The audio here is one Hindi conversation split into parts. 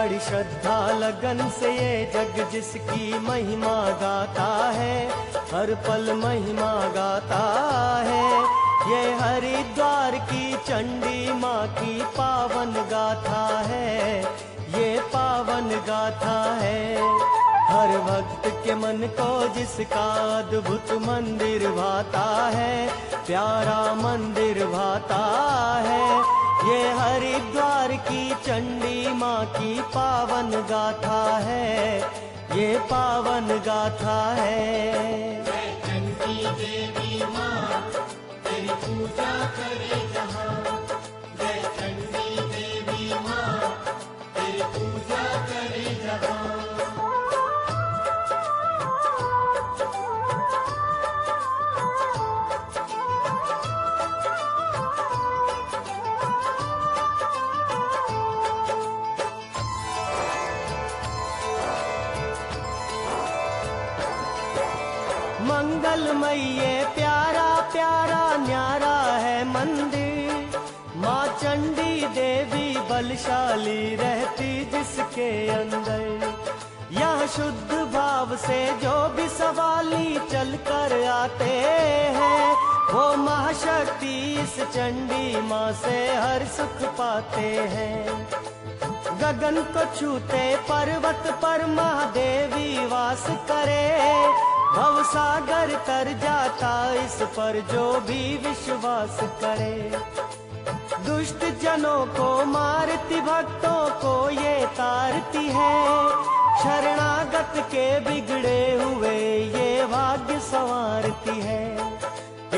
बड़ी श्रद्धा लगन से ये जग जिसकी महिमा गाता है, हर पल महिमा गाता है। ये हरिद्वार की चंडी माँ की पावन गाथा है, ये पावन गाथा है। हर भक्त के मन को जिसका अद्भुत मंदिर भाता है, प्यारा मंदिर भाता है। ये हरिद्वार की चंडी माँ की पावन गाथा है, ये पावन गाथा है। जय चंडी देवी माँ तेरी पूजा करे जहाँ, जय चंडी देवी माँ तेरी पूजा करे जहाँ। मंगलमय ये प्यारा प्यारा न्यारा है मंदिर, माँ चंडी देवी बलशाली रहती जिसके अंदर। यहाँ शुद्ध भाव से जो भी सवाली चल कर आते हैं, वो महाशक्ति इस चंडी माँ से हर सुख पाते हैं। गगन को छूते पर्वत पर महादेवी वास करे, भव सागर तर जाता इस पर जो भी विश्वास करे। दुष्ट जनों को मारती भक्तों को ये तारती है, शरणागत के बिगड़े हुए ये भाग्य संवारती है।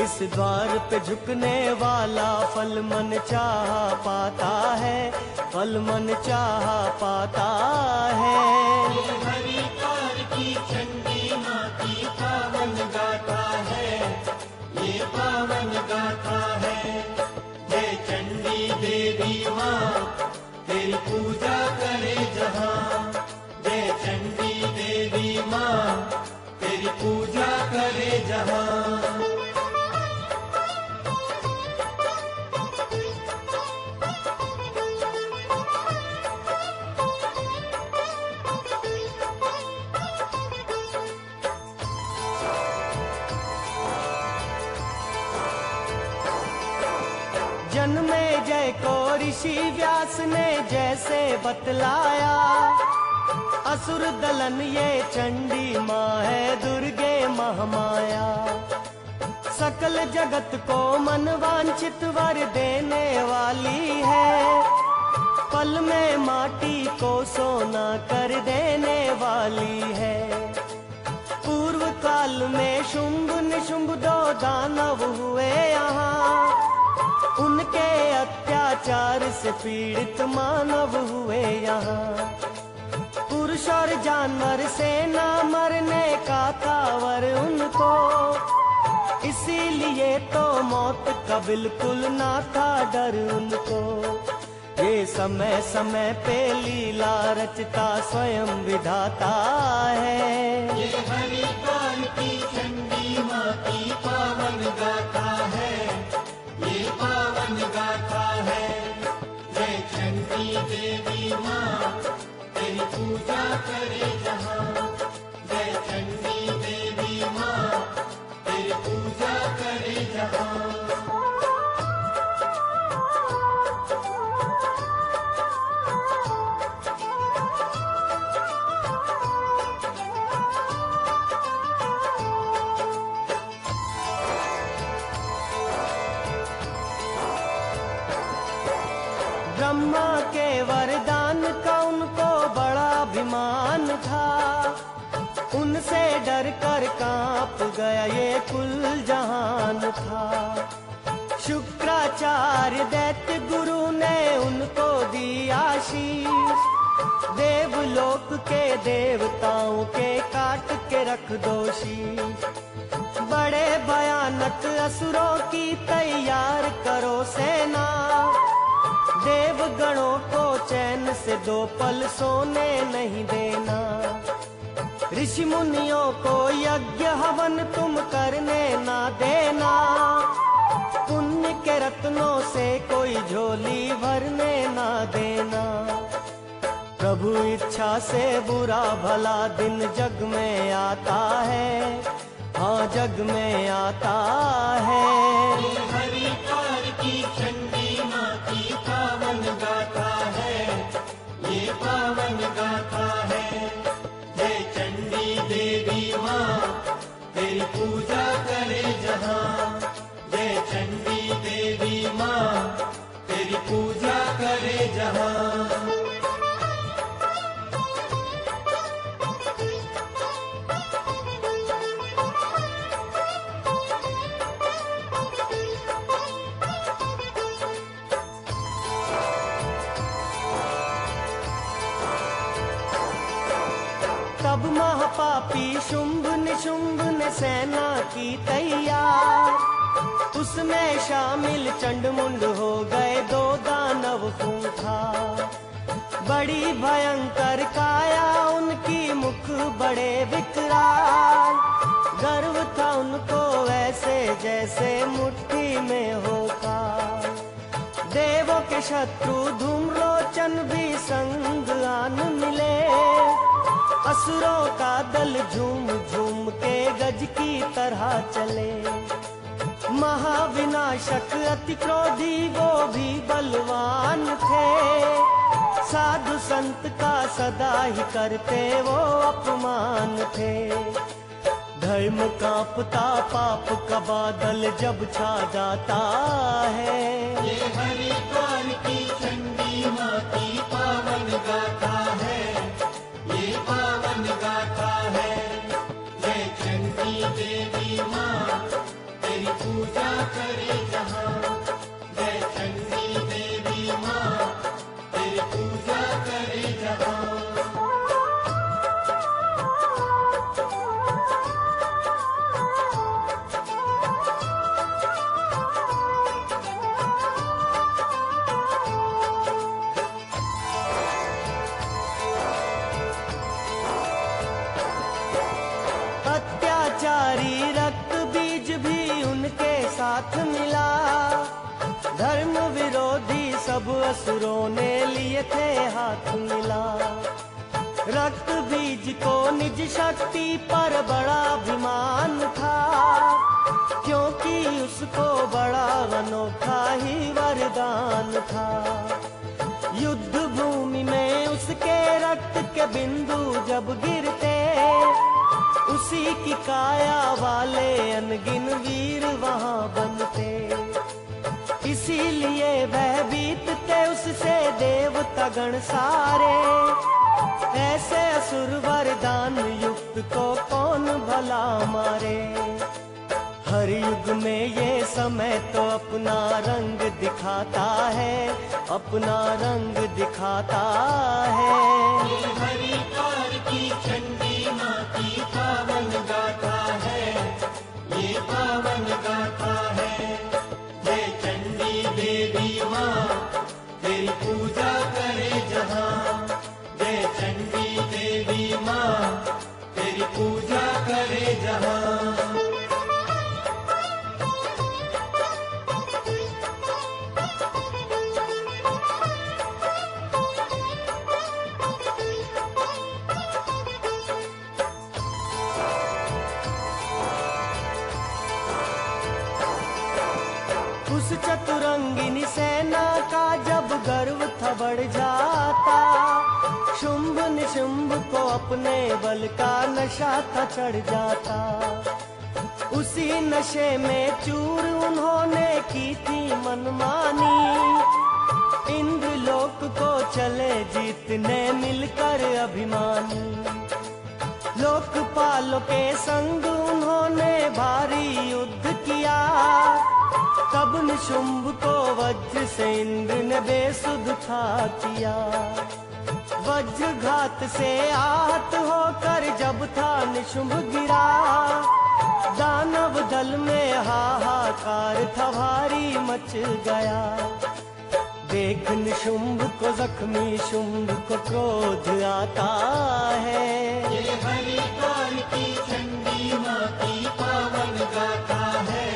इस द्वार पे झुकने वाला फल मन चाहा पाता है, फल मन चाहा पाता है। ये हरिद्वार की चंडी माँ की पावन गाथा है, ये पावन गाथा है। जय चंडी देवी माँ तेरी पूजा करे जहाँ, जय चंडी देवी माँ तेरी पूजा करे जहाँ। जन्मे जय को ऋषि व्यास ने जैसे बतलाया, असुर दलन ये चंडी माँ है दुर्गे महामाया। सकल जगत को मन वांछित वर देने वाली है, पल में माटी को सोना कर देने वाली है। पूर्व काल में शुंभ निशुंभ दो दानव हुए यहाँ, उनके अत्याचार से पीड़ित मानव हुए यहाँ। पुरुष और जानवर से ना मरने का था वर उनको, इसीलिए तो मौत का बिल्कुल ना था डर उनको। ये समय समय पे लीला रचता स्वयं विधाता है। ये हरिद्वार की चंडी माँ की पावन गाथा है, ये पावन गाथा है। जय चंडी देवी माँ तेरी पूजा करे जहाँ, जय चंडी देवी माँ तेरी पूजा करे जहाँ। ब्रह्मा के वरदान का उनको बड़ा अभिमान था, उनसे डर कर कांप गया ये कुल जहान था। शुक्राचार्य दैत्य गुरु ने उनको दी आशीष, देवलोक के देवताओं के काट के रख दोषी। बड़े भयानक असुरों की तैयार करो सेना, देवगणों को चैन से दो पल सोने नहीं देना। ऋषि मुनियों को यज्ञ हवन तुम करने ना देना, पुण्य के रत्नों से कोई झोली भरने ना देना। प्रभु इच्छा से बुरा भला दिन जग में आता है, हाँ जग में आता है। ये हरिद्वार की चंडी माँ की पावन गाथा है, ये पावन गाथा है। जय चंडी देवी माँ तेरी पूजा करे जहाँ, जय चंडी देवी माँ तेरी पूजा करे जहाँ। तब महापापी शुंभ निशुंभ ने सेना की तैयार, उसमें शामिल चंडमुंड हो गए 2 दानव खूंखार। बड़ी भयंकर काया उनकी, मुख बड़े विकराल, गर्व था उनको वैसे जैसे मुट्ठी में हो काल। देवों के शत्रु धूम्रलोचन भी संग आन मिले, असुरों का दल झूम झूम के गज की तरह चले। महाविनाशक अति क्रोधी वो भी बलवान थे, साधु संत का सदा ही करते वो अपमान थे। धर्म कांपता पाप का बादल जब छा जाता है, ये हरिद्वार की चंडी माँ की पावन गाथा है, ये पावन गाथा है। जय चंडी देवी माँ तेरी पूजा करे जहाँ, जय चंडी देवी माँ तेरी पूजा करे जहाँ। अत्याचारी रक्त बीज भी उनके साथ मिला, धर्म विरोधी सब असुरों ने लिए थे हाथ मिला। रक्त बीज को निज शक्ति पर बड़ा अभिमान था, क्योंकि उसको बड़ा अनोखा ही वरदान था। युद्ध भूमि में उसके रक्त के बिंदु जब गिरते, उसी की काया वाले अनगिन वीर वहाँ बनते। इसीलिए वह बीतते उससे देवता गण सारे, ऐसे असुर वरदान युक्त को कौन भला मारे। हर युग में ये समय तो अपना रंग दिखाता है, अपना रंग दिखाता है। ये हरिद्वार की चंडी माँ की पावन गाथा है, ये पावन गाथा है। जय चंडी देवी माँ तेरी पूजा करे जहाँ, जय चंडी देवी माँ तेरी पूजा करे जहाँ। उस चतुरंगिनी सेना का जब गर्व था बढ़ जाता, शुंभ निशुंभ को अपने बल का नशा था चढ़ जाता। उसी नशे में चूर उन्होंने की थी मनमानी, इंद्रलोक को चले जीतने मिलकर अभिमानी। लोकपालों के संग उन्होंने भारी युद्ध किया, तब निशुंभ को वज्र से इंद्र ने बेसुध था किया। वज्रघात से आहत होकर जब था निशुंभ गिरा, दानव दल में हाहाकार था भारी मच गया। देख निशुंभ को जख्मी शुंभ को क्रोध आता है। ये हरिद्वार की चंडी माँ की पावन गाथा है,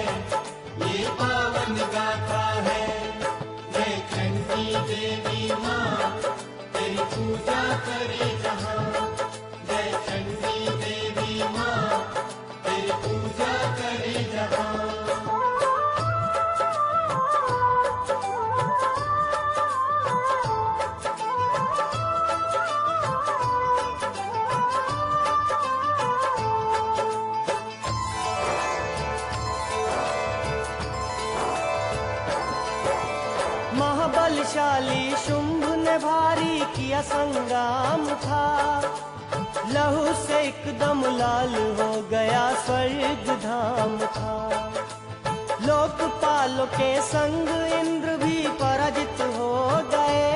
ये पावन गाथा है। जय चंडी देवी माँ तेरी पूजा बलशाली शुंभ ने भारी किया संग्राम था, लहू से एकदम लाल हो गया स्वर्ग धाम था। लोकपालों के संग इंद्र भी पराजित हो गए,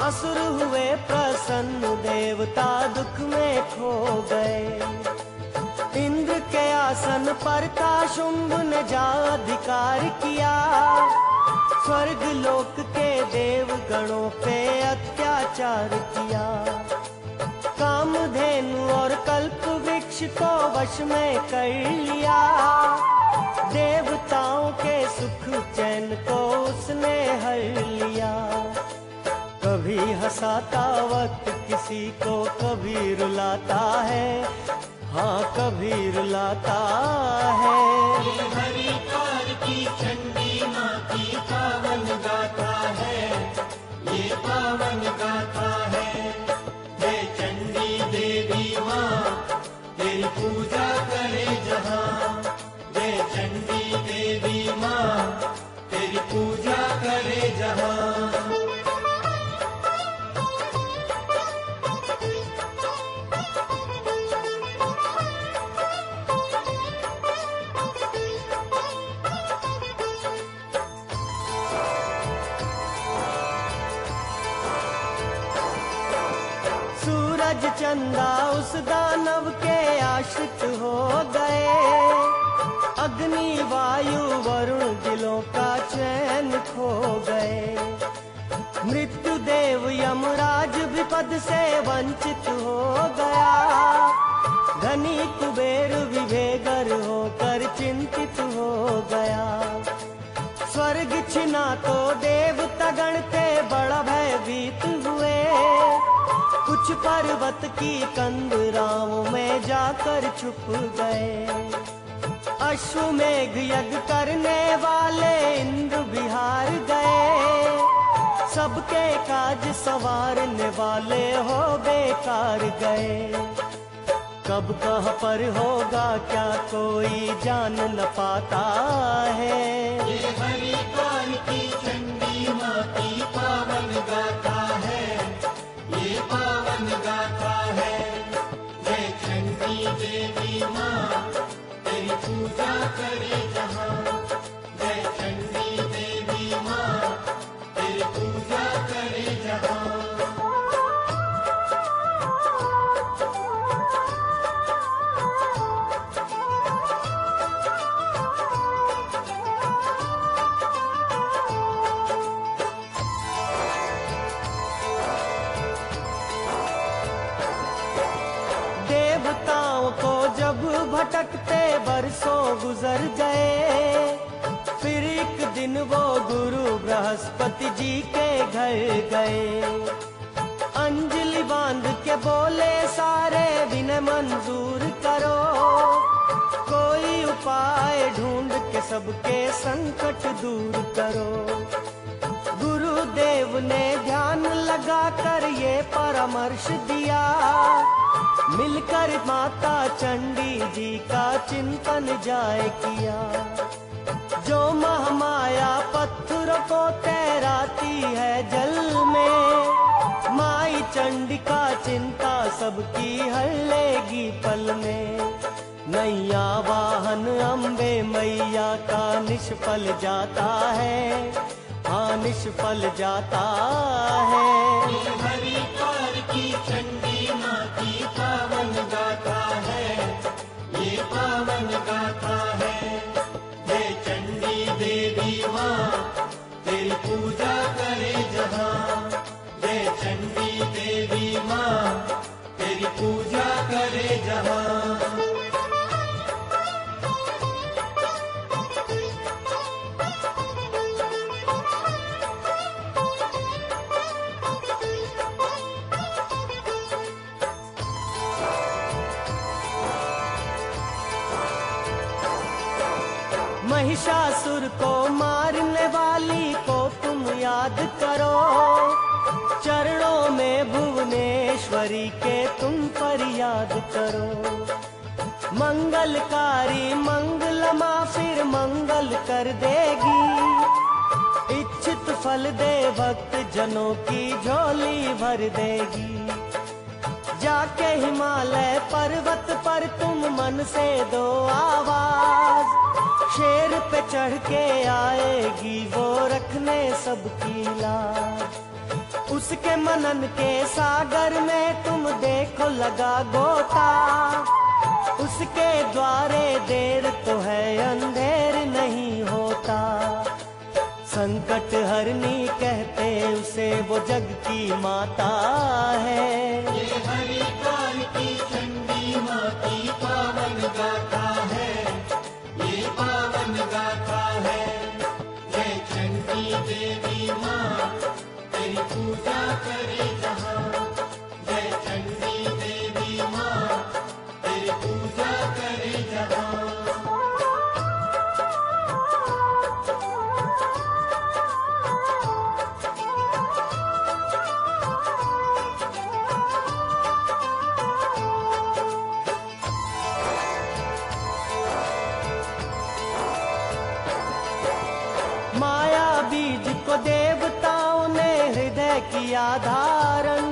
असुर हुए प्रसन्न देवता दुख में खो गए। इंद्र के आसन पर था शुंभ ने जा अधिकार किया, स्वर्ग लोक के देव गणों पे अत्याचार किया। कामधेनु और कल्प वृक्ष को वश में कर लिया, देवताओं के सुख चैन को उसने हर लिया। कभी हंसाता वक्त किसी को, कभी रुलाता है, हाँ कभी रुलाता है। ये हरिद्वार की चंडी माँ की पावन गाथा है, ये पावन गाथा है। जय चंडी देवी माँ, तेरी पूजा करे जहाँ। जय चंडी देवी माँ, तेरी पूजा करे जहाँ। सूरज चंदा उस दानव के आश्रित हो गए, अग्नि वायु वरुण दिलों का चैन खो गए। मृत्यु देव यमराज विपद से वंचित हो गया, धनी कुबेर विभेगर होकर चिंतित हो गया। स्वर्ग छिना तो देवता गण थे बड़ा भयभीत हुए, कुछ पर्वत की कंदराओं में जाकर छुप गए। अश्वमेघ यज्ञ करने वाले इंद्र बिहार गए, सबके काज संवारने वाले हो बेकार गए। कब कहाँ पर होगा क्या कोई जान न पाता है। ये हरिद्वार की चंडी माँ की पावन गाथा है, ये पावन गाथा है। जय चंडी देवी माँ, तेरी पूजा करे जहाँ। जय चंडी देवी माँ, तेरी पूजा करे जहाँ। देवताओं को जब भटकते बरसों गुजर गए, फिर एक दिन वो गुरु बृहस्पति जी के घर गए। अंजलि बांध के बोले सारे विनय मंजूर करो, कोई उपाय ढूंढ के सबके संकट दूर करो। गुरुदेव ने ध्यान लगाकर ये परामर्श दिया, मिलकर माता चंडी जी का चिंतन जाए किया। जो महामाया पत्थरों को तैराती है जल में, माई चंडी का चिंता सबकी हर लेगी पल में। नैया वाहन अम्बे मैया का निष्फल जाता है, हाँ निष्फल जाता है। ये हरिद्वार की चंडी माँ की पावन गाथा है, ये पावन गाथा है। जय चंडी देवी माँ, तेरी पूजा करे जहाँ। जय चंडी देवी माँ, तेरी पूजा करे जहाँ। महिषासुर को मारने वाली को तुम याद करो, चरणों में भुवनेश्वरी के तुम फरियाद करो। मंगलकारी मंगलमा फिर मंगल कर देगी, इच्छित इच्छित फल दे भक्त जनों की झोली भर देगी। जाके हिमालय पर्वत पर तुम मन से दो आवाज, शेर पे चढ़ के आएगी वो रखने सबकी लाज। उसके मनन के सागर में तुम देखो लगा गोता, उसके द्वारे देर तो है अंधेर नहीं होता। संकट हरनी कहते उसे वो जग की माता है। ये हरिद्वार की चंडी माँ की पावन गाथा है, ये पावन गाथा है। जय चंडी देवी माँ तेरी पूजा करे जहाँ, जय चंडी देवी माँ तेरी पूजा करे जहाँ। माया बीज को देवताओं ने हृदय किया धारण,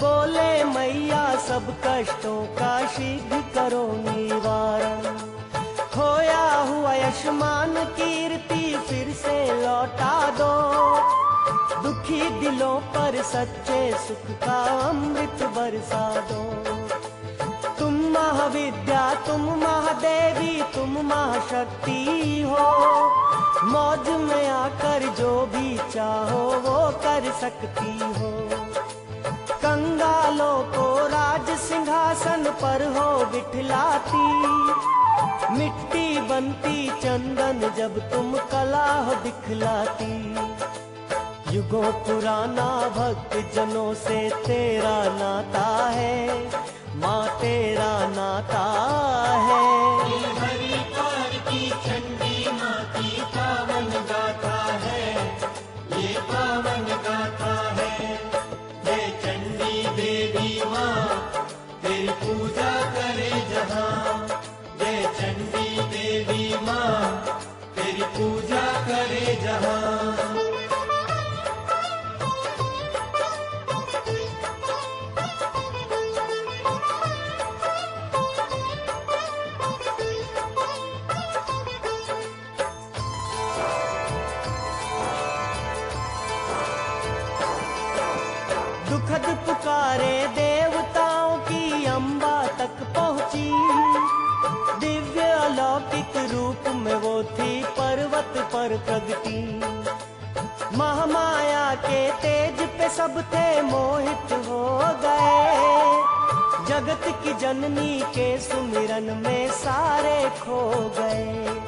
बोले मैया सब कष्टों का शीघ्र करो निवारण। खोया हुआ यशमान कीर्ति फिर से लौटा दो, दुखी दिलों पर सच्चे सुख का अमृत बरसा दो। तुम महाविद्या तुम महादेवी तुम महाशक्ति हो, मौज में आकर जो भी चाहो वो कर सकती हो। कंगालों को राज सिंहासन पर हो बिठलाती, मिट्टी बनती चंदन जब तुम कला हो दिखलाती। युगों पुराना भक्त जनों से तेरा नाता है, माँ तेरा नाता है। ये हरिद्वार की चंडी माँ की पावन गाथा है, ये पावन गाथा है। जय चंडी देवी माँ तेरी पूजा करे जहाँ, जय चंडी देवी माँ तेरी पूजा करे जहाँ। दुखद पुकारे देवताओं की अम्बा तक पहुंची, दिव्य अलौकिक रूप में वो थी पर्वत पर प्रगति। महामाया के तेज पे सब थे मोहित हो गए, जगत की जननी के सुमिरन में सारे खो गए।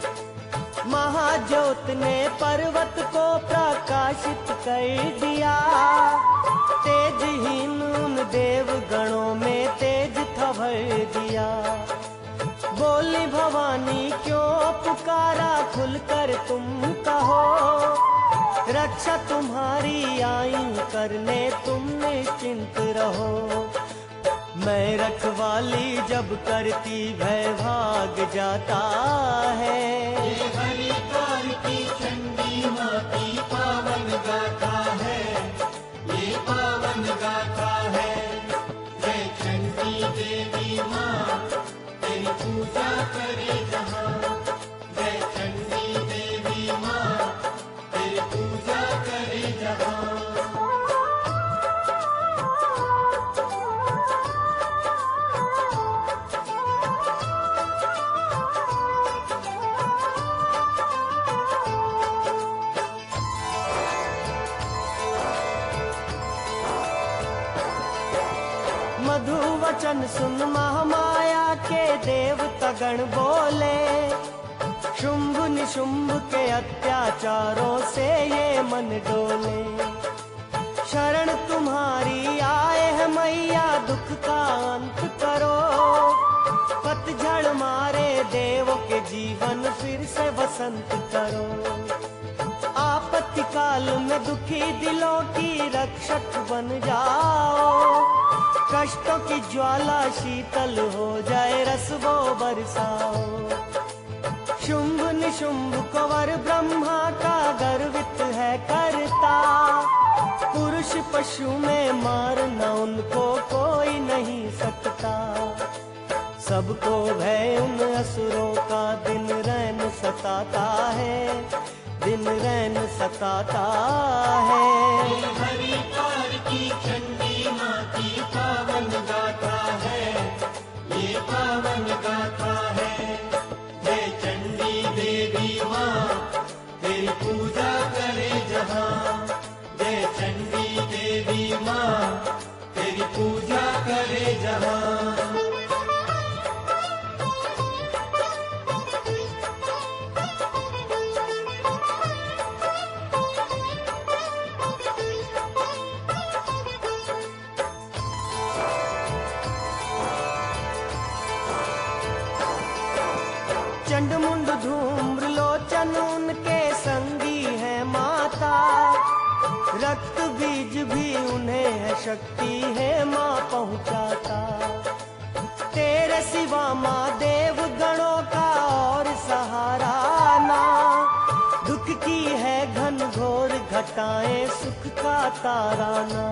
महाज्योत ने पर्वत को प्रकाशित कर दिया, तेजहीन उन देव गणों में तेज था भर दिया। बोली भवानी क्यों पुकारा खुलकर तुम कहो, रक्षा तुम्हारी आई करने तुम निश्चिंत रहो। मैं रखवाली जब करती भय भाग जाता है। ये हरिद्वार की चंडी माँ की पावन गाथा है, ये पावन गाथा है। जय चंडी देवी माँ तेरी पूजा करे जहाँ, जय चंडी देवी माँ तेरी पूजा करे जहाँ। मधु वचन सुन महामाया के देवता गण बोले, शुंभ निशुंभ के अत्याचारों से ये मन डोले। शरण तुम्हारी आए है मैया दुख का अंत करो, पतझड़ मारे देवों के जीवन फिर से वसंत करो। आपत्ति काल में दुखी दिलों की रक्षक बन जाओ, कष्टों की ज्वाला शीतल हो जाए रस वो बरसाओ। शुंभ शुंभ को वर ब्रह्मा का गर्वित है करता। पुरुष पशु में मारना उनको कोई नहीं सकता। सबको भय उन असुरों का दिन रैन सताता है, दिन रैन सताता है। हरिद्वार की चंडी माँ की पावन गाथा है, ये पावन गाथा है। जय चंडी देवी माँ, तेरी पूजा करे जहाँ। जय चंडी देवी माँ, तेरी पूजा करे जहाँ। चंडमुंड धूम्र लोचन उनके संगी है माता। रक्त बीज भी उन्हें है शक्ति है माँ पहुँचाता। तेरे सिवा माँ देव गणों का और सहारा ना। दुख की है घन घोर घटाएं सुख का ताराना।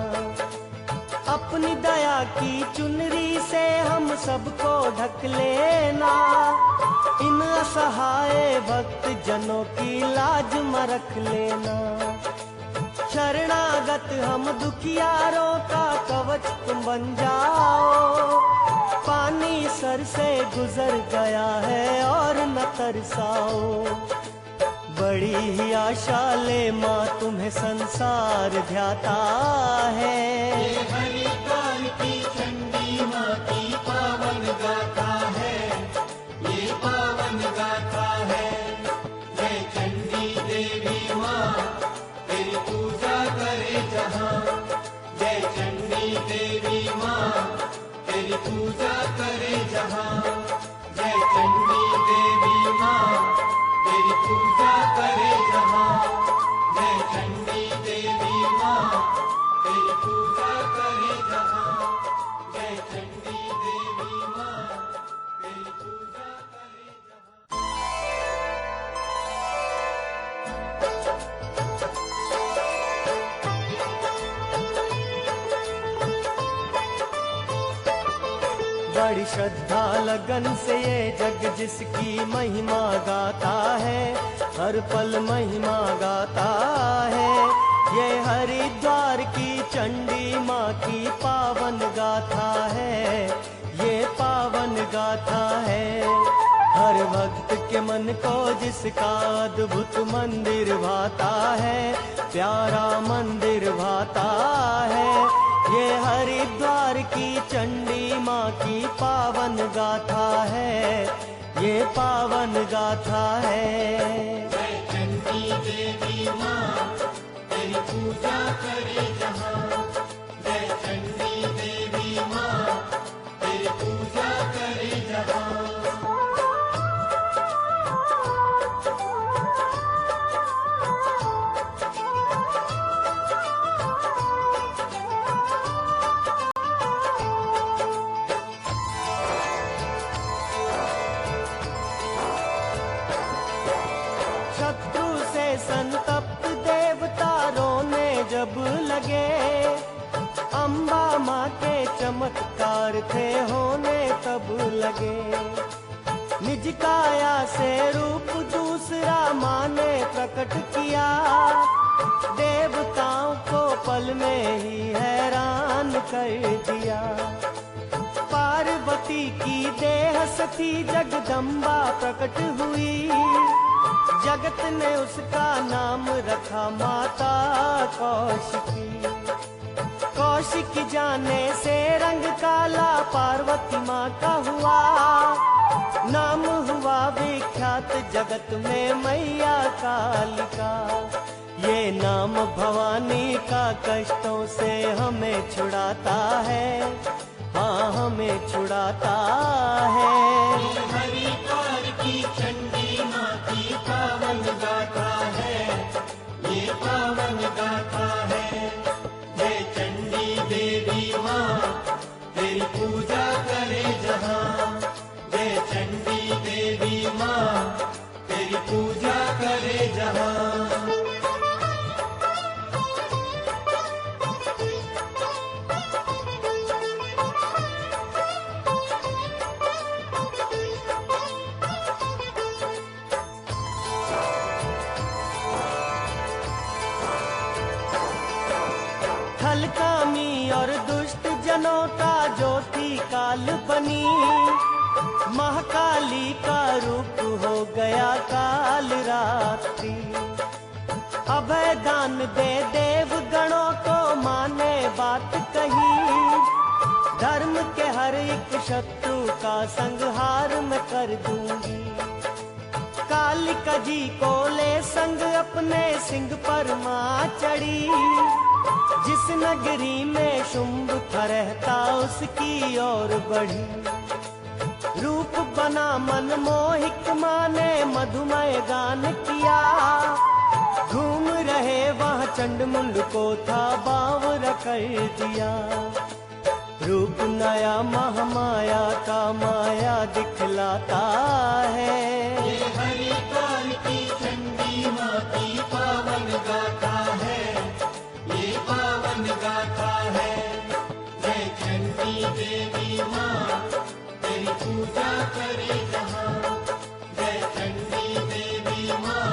अपनी दया की चुनरी से हम सबको ढक लेना। इन असहाय भक्त जनों की लाज मरख लेना। शरणागत हम दुखियारों का कवच तुम बन जाओ। पानी सर से गुजर गया है और न तरसाओ। बड़ी ही आशा ले माँ तुम्हें संसार ध्याता है। ये हरिद्वार की चंडी माँ की पावन गाथा है, ये पावन गाथा है। जय चंडी देवी माँ, तेरी पूजा करे जहाँ। जय चंडी देवी माँ, तेरी पूजा करे जहाँ। जय चंडी देवी माँ, तेरी पूजा करे जहाँ। जय चंडी देवी माँ, तेरी पूजा करे जहाँ। जय चंडी देवी माँ, तेरी पूजा करे जहाँ। बड़ी श्रद्धा लगन से ये जग जिसकी महिमा गाता है। हर पल महिमा गाता है। ये हरिद्वार की चंडी माँ की पावन गाथा है, ये पावन गाथा है। हर भक्त के मन को जिसका अद्भुत मंदिर भाता है, प्यारा मंदिर भाता है। ये हरिद्वार की चंडी माँ की पावन गाथा है, ये पावन गाथा है। जय चंडी देवी माँ, तेरी पूजा करे जहाँ। जय चंडी देवी माँ, तेरी पूजा करे जहाँ। शत्रु से संतप्त देवता रोने जब लगे। अम्बा माँ के चमत्कार थे होने तब लगे। निज काया से रूप दूसरा माँ ने प्रकट किया। देवताओं को पल में ही हैरान कर दिया। पार्वती की देह सती जगदम्बा प्रकट हुई। जगत ने उसका नाम रखा माता कौशिकी। कौशिकी जाने से रंग काला पार्वती माँ का हुआ। नाम हुआ विख्यात जगत में मैया कालिका। ये नाम भवानी का कष्टों से हमें छुड़ाता है, हाँ हमें छुड़ाता है। हरिद्वार की चंडी माँ की पावन गाथा है, ये पावन गाथा है। जय चंडी देवी माँ, तेरी पूजा करे जहाँ। जय चंडी देवी माँ, तेरी पूजा जनोटा ज्योति काल बनी, महाकाली का रूप हो गया काल रात्रि। अभय दान दे देव गणों को माने बात कही, धर्म के हर एक शत्रु का संहार मैं कर दूंगी। कालिका जी को ले संग अपने सिंह पर माँ चढ़ी, जिस नगरी में शुंभ था रहता उसकी ओर बढ़ी। रूप बना मनमोहिक माँ ने मधुमय गान किया, घूम रहे वहाँ चंडमुंड को था बावरा कर दिया। रूप नया महामाया का माया दिखलाता है, ये हरिकाल की चंडी माँ की पावन गाथा है, ये पावन गाथा है। जय चंडी देवी माँ तेरी पूजा करे जहाँ, जय चंडी देवी माँ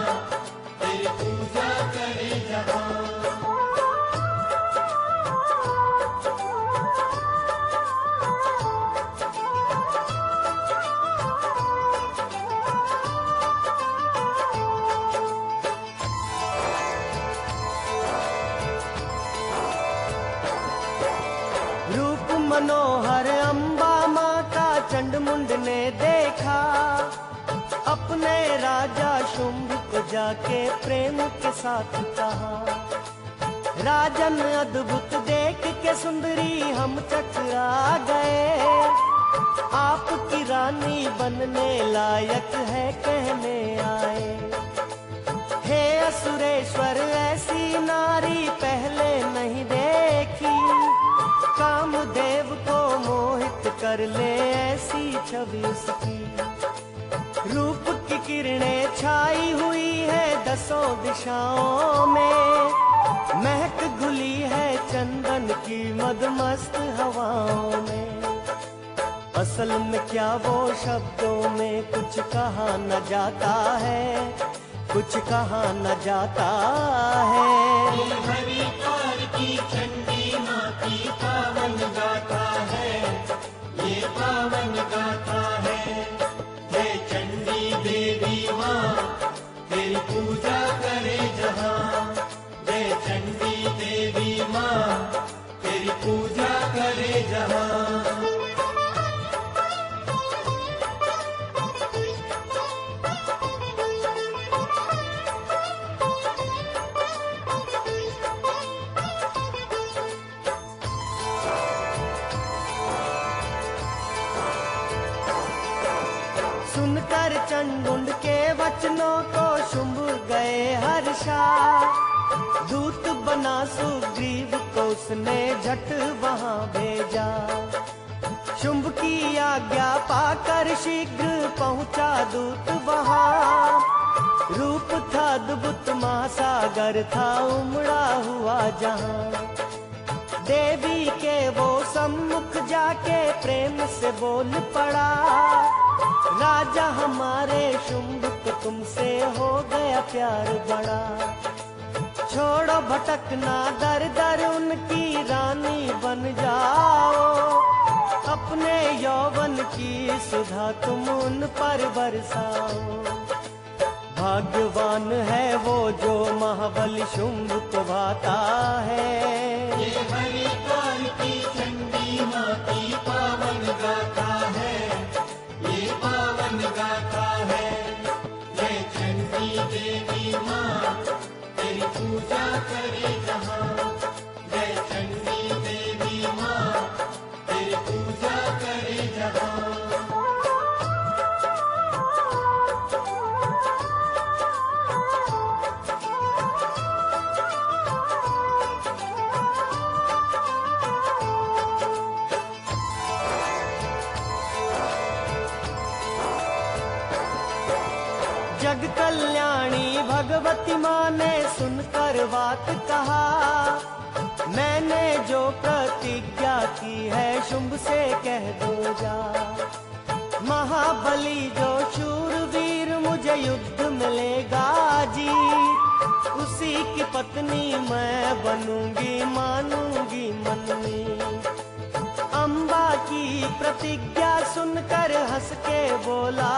तेरी पूजा करे जहाँ। मनोहर अम्बा माँ का चंडमुंड ने देखा, अपने राजा शुंभ को जाके प्रेम के साथ कहा। राजन अद्भुत देख के सुंदरी हम चकरा गए, आपकी रानी बनने लायक है कहने आए। हे असुरेश्वर ऐसी नारी पहले नहीं देखी, कामदेव को मोहित कर ले ऐसी छवि उसकी। रूप की किरणें छाई हुई है दसों दिशाओं में, महक घुली है चंदन की मदमस्त हवाओं में। असल में क्या वो शब्दों में कुछ कहा न जाता है, कुछ कहा न जाता है। ये हरिकाल की चंडी माँ की पावन गाथा है, ये पावन गाथा है। जय चंडी देवी माँ तेरी पूजा करे जहाँ, जय चंडी देवी माँ तेरी पूजा करे जहाँ। सुनकर चंडमुंड के वचनों को शुंभ गए हर्षा, दूत बना सुग्रीव को उसने झट वहां भेजा। शुंभ की आज्ञा पाकर शीघ्र पहुंचा दूत वहां, रूप था अद्भुत महासागर था उमड़ा हुआ जहां। देवी के वो सम्मुख जाके प्रेम से बोल पड़ा, राजा हमारे शुंभ को तुमसे हो गया प्यार बड़ा। छोड़ो भटकना दर दर उनकी रानी बन जाओ, अपने यौवन की सुधा तुम उन पर बरसाओ। भाग्यवान है वो जो महाबली शुंभ को भाता है, ये हरिकाल की चंडी माँ की पावन गाथा है, ये पावन गाथा है। जय चंडी देवी माँ तेरी पूजा करे जहाँ, जय चंडी देवी माँ तेरी पूजा करे जहाँ। जग कल्याणी भगवती माँ ने सुनकर बात कहा, मैंने जो प्रतिज्ञा की है शुंभ से कह दो जा। महाबली जो शूरवीर मुझे युद्ध मिलेगा जी, उसी की पत्नी मैं बनूंगी मानूंगी मन में। अम्बा की प्रतिज्ञा सुनकर हंस के बोला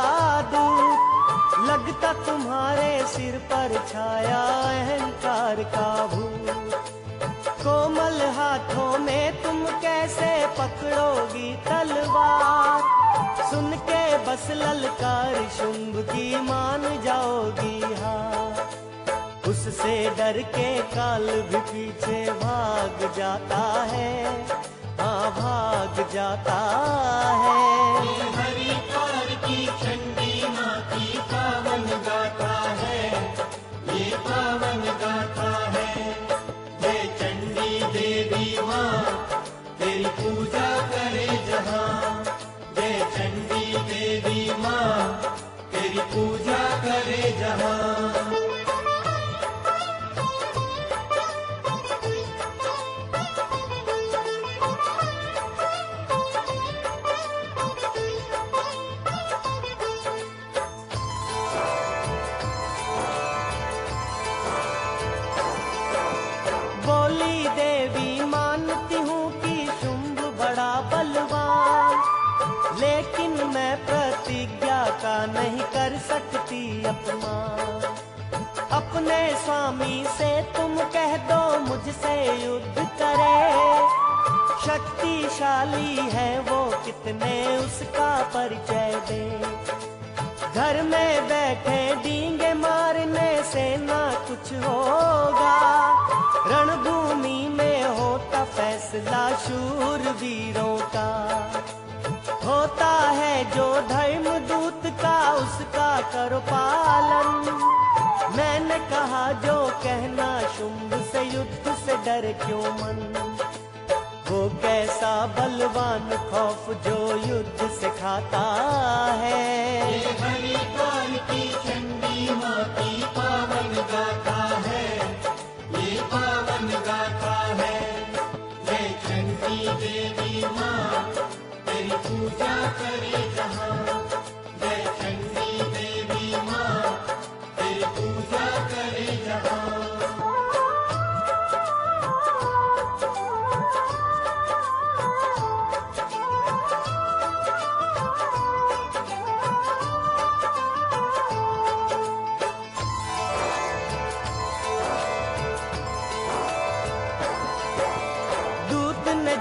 दूत, लगता तुम्हारे सिर पर छाया अहंकार का भूत। कोमल हाथों में तुम कैसे पकड़ोगी तलवार, सुन के बस ललकार शुंभ की मान जाओगी हार। उससे डर के काल भी पीछे भाग जाता है, हाँ भाग जाता है। हरिद्वार की चंडी माँ की पावन गाथा है, ये पावन गाथा है। जय चंडी देवी माँ तेरी पूजा करे जहाँ, जय चंडी देवी माँ तेरी पूजा करे जहाँ। बोली देवी मानती हूँ कि शुंभ बड़ा बलवान, लेकिन मैं प्रतिज्ञा का नहीं कर सकती अपमान। अपने स्वामी से तुम कह दो मुझसे युद्ध करे, शक्तिशाली है वो कितने उसका परिचय दे। घर में बैठे डींगे मारने से ना कुछ होगा, रणभूमि में होता फैसला शूरवीरों का। होता है जो धर्म दूत का उसका करो पालन, मैंने कहा जो कहना शुंभ से युद्ध से डर क्यों मन। वो कैसा बलवान खौफ जो युद्ध से खाता है। ये हरिद्वार की चंडी माँ की पावन गाथा है, ये पावन गाथा है। जय चंडी देवी माँ तेरी पूजा करे जहाँ, जय चंडी देवी माँ तेरी पूजा करे जहाँ।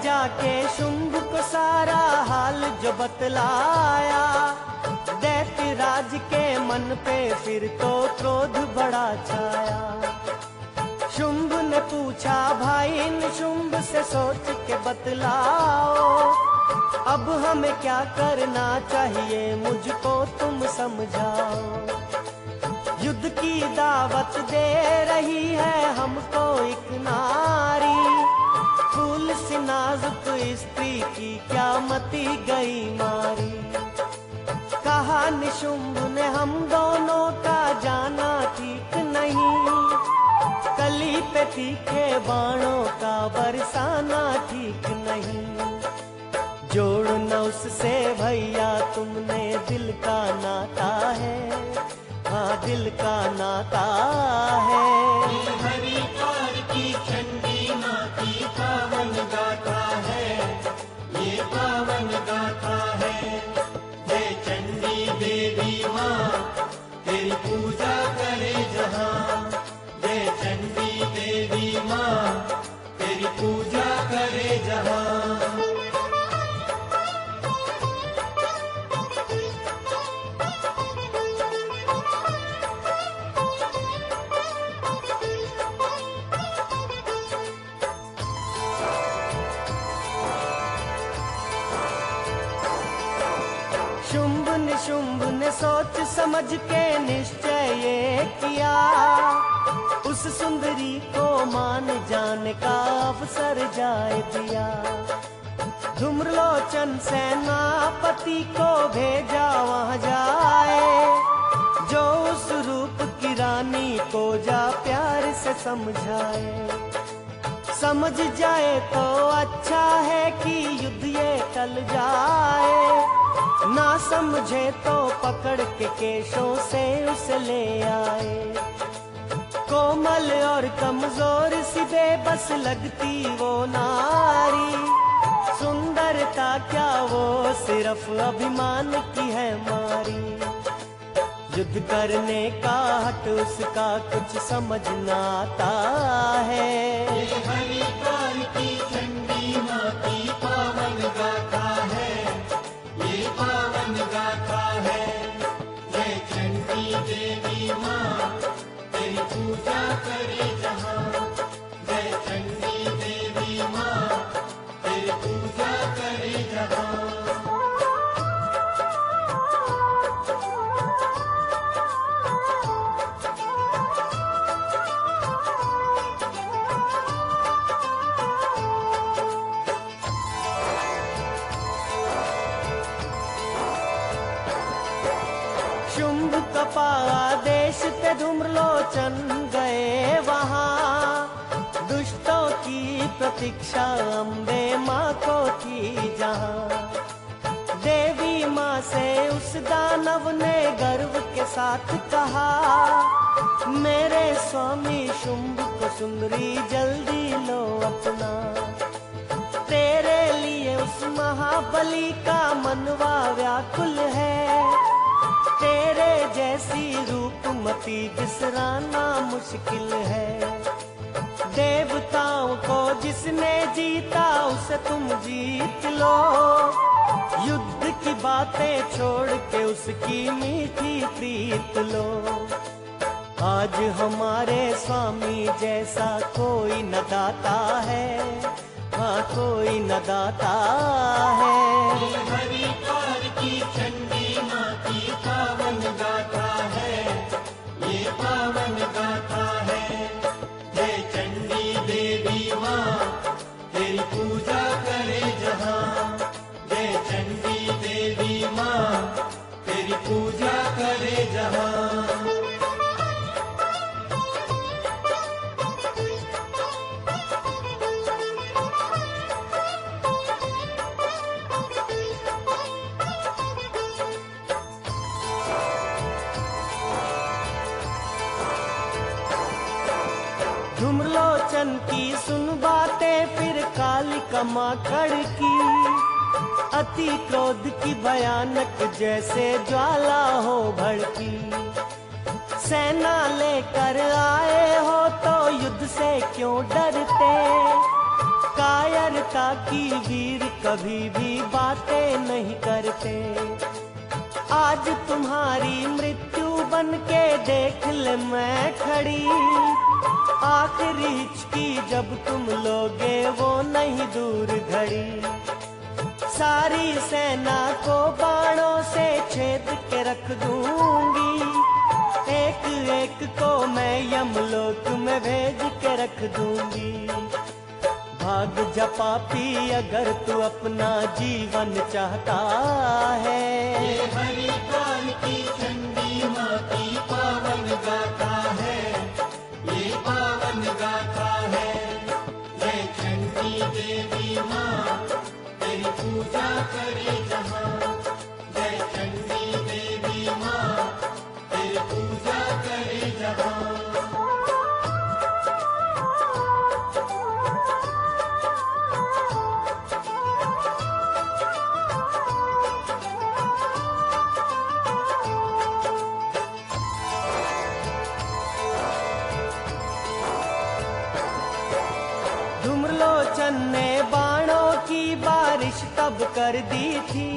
जाके शुंभ को सारा हाल जो बतलाया, दैत्य राज के मन पे फिर तो क्रोध बड़ा छाया। शुंभ ने पूछा भाई निशुंभ से सोच के बतलाओ, अब हमें क्या करना चाहिए मुझको तुम समझाओ। युद्ध की दावत दे रही है हमको एक नारी, फूल सी नाजुक स्त्री की क्या मती गई मारी। कहा निशुंभ ने हम दोनों का जाना ठीक नहीं, कली पे तीखे बाणों का बरसाना ठीक नहीं। जोड़ना उससे भैया तुमने दिल का नाता है, हाँ दिल का नाता है। हरिद्वार की चंडी माँ की पावन गाथा है, ये पावन गाथा है। जय चंडी देवी माँ तेरी पूजा करे जहाँ, जय चंडी देवी माँ तेरी पूजा करे जहाँ। शुंभ ने सोच समझ के निश्चय ये किया, उस सुंदरी को मान जाने का अवसर जाए दिया। धूम्रलोचन सेनापति को भेजा वहाँ जाए, जो उस रूप की रानी को जा प्यार से समझाए। समझ जाए तो अच्छा है कि युद्ध ये टल जाए, ना समझे तो पकड़ के केशों से उसे ले आए। कोमल और कमजोर सी बेबस लगती वो नारी, सुंदरता क्या वो सिर्फ अभिमान की है मारी। युद्ध करने का हट उसका कुछ समझ न आता है। ये हरिद्वार की चंडी माँ की पावन गाथा है, ये पावन गाथा है। जय चंडी देवी माँ तेरी पूजा करे जहाँ, जय चंडी देवी माँ तेरी पूजा करे जहाँ। शुंभ कपादेश ते धूम्रलोचन गए वहाँ, दुष्टों की प्रतीक्षा अम्बे माँ को थी जहाँ। देवी माँ से उस दानव ने गर्व के साथ कहा, मेरे स्वामी शुंभ को सुंदरी जल्दी लो अपना। तेरे लिए उस महाबली का मनवा व्याकुल है, तेरे जैसी रूपमती बिसराना मुश्किल है। देवताओं को जिसने जीता उसे तुम जीत लो, युद्ध की बातें छोड़ के उसकी मीठी प्रीत लो। आज हमारे स्वामी जैसा कोई न दाता है, हाँ कोई न दाता है। हरिद्वार की चंडी माँ की पावन गाथा है, ये पावन गाथा है। जय चंडी देवी माँ तेरी पूजा करे जहाँ, जय चंडी देवी माँ तेरी पूजा करे जहाँ। धूम्रलोचन की सुन बातें फिर कालिका माकड़ की, अति क्रोध की भयानक जैसे ज्वाला हो भड़की। सेना लेकर आए हो तो युद्ध से क्यों डरते, कायरता की वीर कभी भी बातें नहीं करते। आज तुम्हारी मृत्यु बन के देख ले मैं खड़ी, आखिरी हिचकी जब तुम लोगे वो नहीं दूर घड़ी। सारी सेना को बाणों से छेद के रख दूंगी, एक एक को मैं यमलोक में भेज के रख दूंगी। भाग जा पापी अगर तू अपना जीवन चाहता है। ये हरिद्वार की चंडी माँ की पावन गाथा है, ये पावन गाथा है। जय चंडी देवी माँ तेरी पूजा करे जहाँ, जय चंडी देवी माँ तेरी पूजा करे जहाँ। धूम्रलोचन ने बाणों की बारिश तब कर दी थी,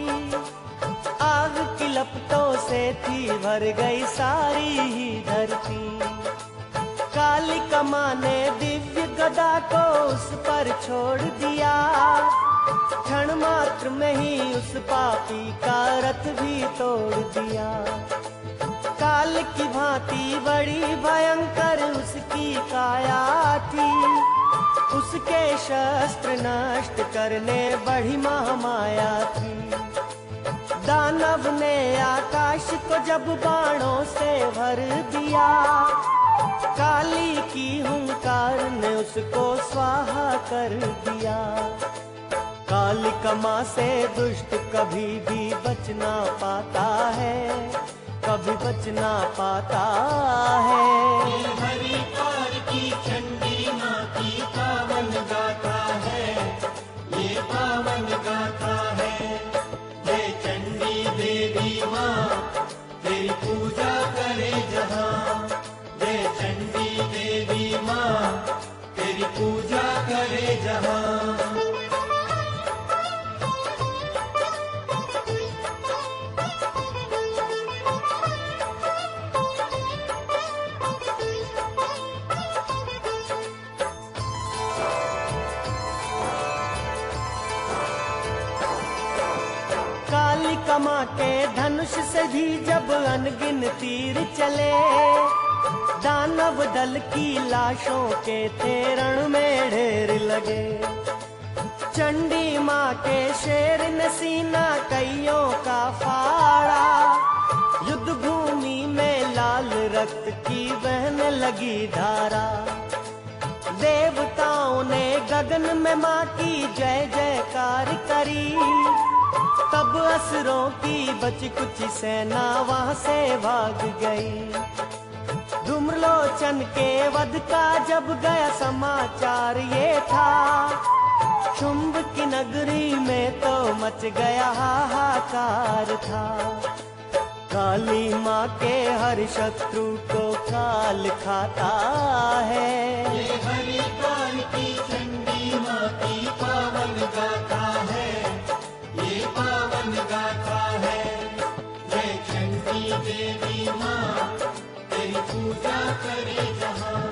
आग की लपटों से थी भर गई सारी ही धरती। कालिका माँ ने दिव्य गदा को उस पर छोड़ दिया, क्षण मात्र में ही उस पापी का रथ भी तोड़ दिया। काल की भांति बड़ी भयंकर उसकी काया थी, उसके शस्त्र नष्ट करने बड़ी महामाया थी। दानव ने आकाश को जब बाणों से भर दिया, काली की हुंकार ने उसको स्वाहा कर दिया। कालिका माँ से दुष्ट कभी भी बच ना पाता है, कभी बच ना पाता है। हरिद्वार की चंडी माँ की पावन गाथा है, ये पावन कमा के धनुष से भी जब अनगिन तीर चले, दानव दल की लाशों के थे रण में ढेर लगे। चंडी माँ के शेर ने सीना कईयों का फाड़ा, युद्ध भूमि में लाल रक्त की बहने लगी धारा। देवताओं ने गगन में माँ की जय जयकार करी, तब असुरों की बची कुछ सेना वहां से भाग गई। धूम्रलोचन के वध का जब गया समाचार ये था, शुंभ की नगरी में तो मच गया हाहाकार था। काली माँ के हर शत्रु को काल खाता है, ये हरि काल की चंडी माँ की पावन गाथा है, ये पावन गाथा है। जय चंडी देवी माँ तेरी पूजा करे जहाँ,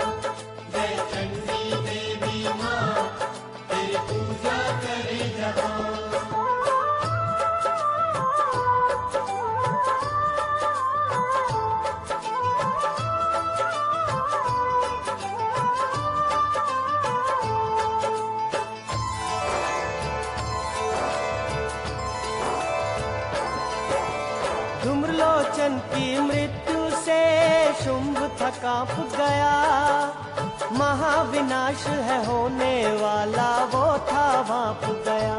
जय चंडी देवी माँ तेरी पूजा करे जहाँ। धूम्रलोचन की मृत्यु से शुंभ था कांप गया, महाविनाश है होने वाला वो था भांप गया।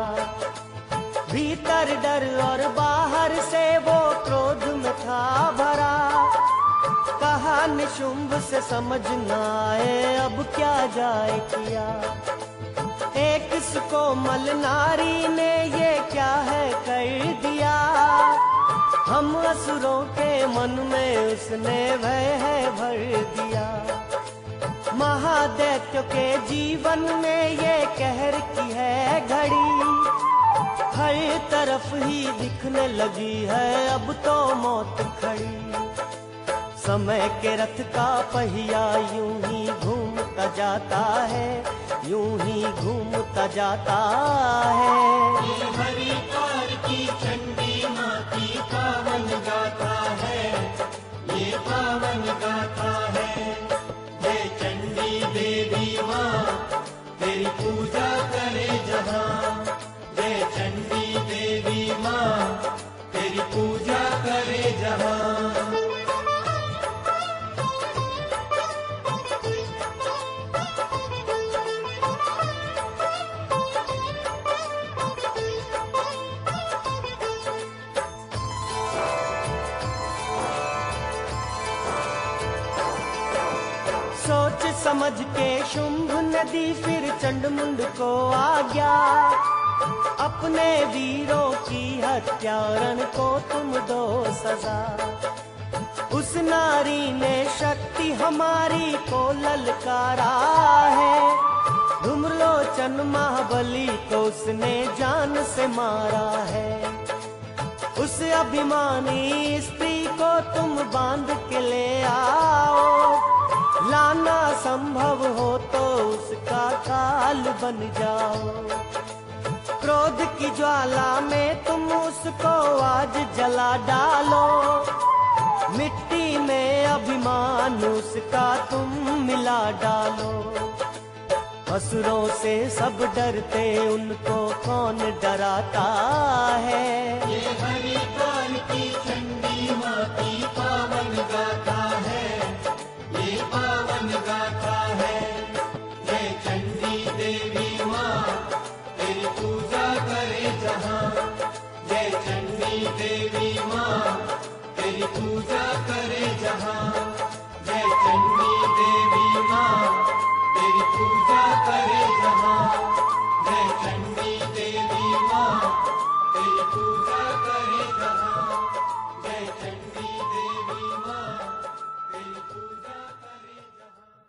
भीतर डर और बाहर से वो क्रोध में था भरा, कहा निशुंभ से समझ न आए अब क्या जाए किया। एक सुकोमल नारी ने ये क्या है कर दिया, हम असुरों के मन में उसने भय है भर दिया। महादैत्य के जीवन में ये कहर की है घड़ी, हर तरफ ही दिखने लगी है अब तो मौत खड़ी। समय के रथ का पहिया यूं ही घूमता जाता है, यूं ही घूमता जाता है। ये हरि काल की चंडी माँ की पावन गाथा है, ये पावन गाथा है। जय चंडी देवी माँ तेरी पूजा करे जहाँ, जय चंडी देवी माँ तेरी पूजा करे जहाँ। सोच समझ के शुंभ ने दी फिर चंडमुंड को आज्ञा, अपने वीरों की हत्यारण को तुम दो सजा। उस नारी ने शक्ति हमारी को ललकारा है, धूम्रलोचन महाबली को उसने जान से मारा है। उस अभिमानी स्त्री को तुम बांध के ले आओ, लाना संभव हो तो उसका काल बन जाओ। क्रोध की ज्वाला में तुम उसको आज जला डालो, मिट्टी में अभिमान उसका तुम मिला डालो। असुरों से सब डरते उनको कौन डराता है, ये हरि काल की चंडी माँ की पावन गाथा है, ये पावन गाथा है। जय चंडी देवी माँ तेरी पूजा करे जहाँ, जय चंडी देवी माँ तेरी पूजा करे जहाँ, जय चंडी देवी माँ तेरी पूजा करे जहाँ, जय चंडी देवी माँ तेरी पूजा करे जहाँ, जय चंडी देवी माँ तेरी पूजा करे जहाँ।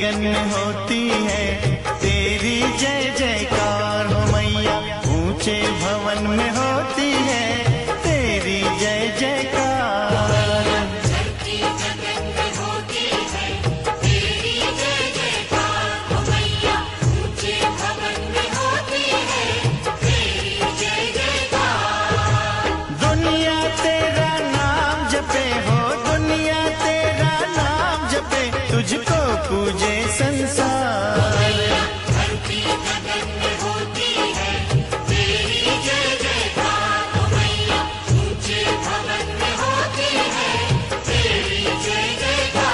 गगन में होती है तेरी जय जयकार हो मैया, ऊंचे भवन में होती है तेरी जय जयकार। धरती गगन में होती है तेरी जय जयकार हो मैया, ऊंचे भवन में होती है तेरी जय जयकार। दुनिया तेरा नाम जपे हो, दुनिया तेरा नाम जपे, तुझको पूजे संसार। धरती गगन में होती है तेरी जय जयकार हो मैया, ऊंचे भवन में होती है तेरी जय जयकार।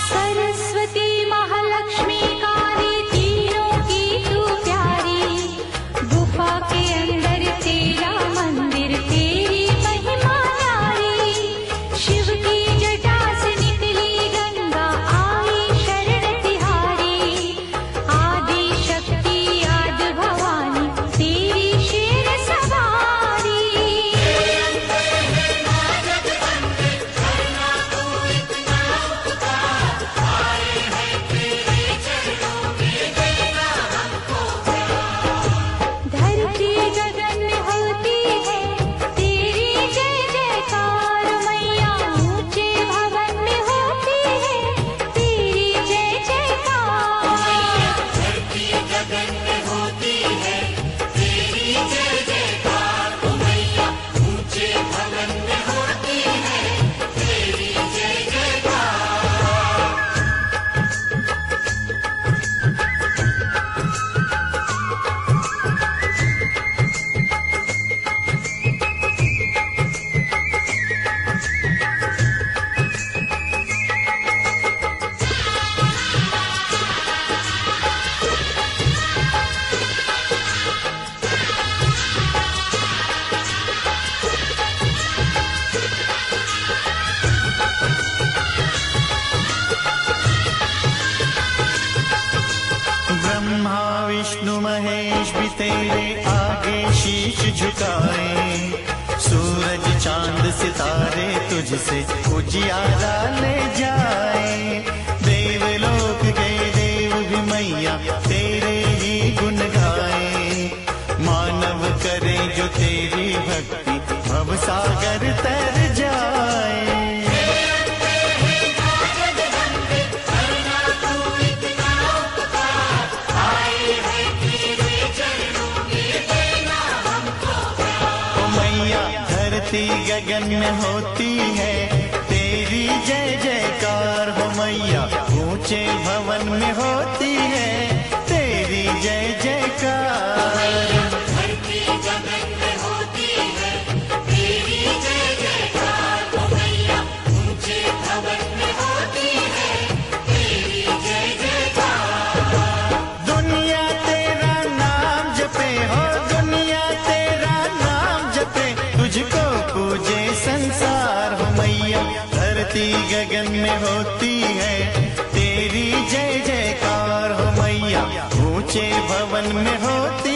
सरस्वती महालक्ष्मी काली तीनों की तू प्यारी, गुफा के अंदर तेरा मंदिर तेरी महिमा न्यारी। शिव की जटा से निकली गंगा आई शरण तिहारी, आदि शक्ति आदि भवानी तेरी शेर सवारी। धरती गगन में होती है तेरी जय जयकार मैया, ऊंचे भवन में होती है तेरी जय जयकार। धरती गगन में होती है तेरी जय जयकार हो मैया, ऊंचे भवन में होती है तेरी जय जयकार। ब्रह्मा विष्णु महेश भी तेरे आगे शीश झुकाए, सूरज चांद सितारे तुझसे उजियारा ले जाए। देवलोक के देव भी मैया तेरे ही गुण गाए, मानव करे जो तेरी भक्ति भव सागर तर जाए। ओ मैया धरती गगन में होती है तेरी जय जयकार हो मैया, ऊंचे भवन में होती है तेरी जय जयकार। धरती गगन में होती है तेरी जय जयकार हो मैया, ऊंचे भवन में होती है तेरी जय जयकार। दुनिया तेरा नाम जपे हो, दुनिया तेरा नाम जपे, तुझको पूजे संसार हो मैया। धरती गगन में होती है तेरी जय जयकार हो मैया, ऊंचे भवन में होती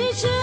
सृष्टि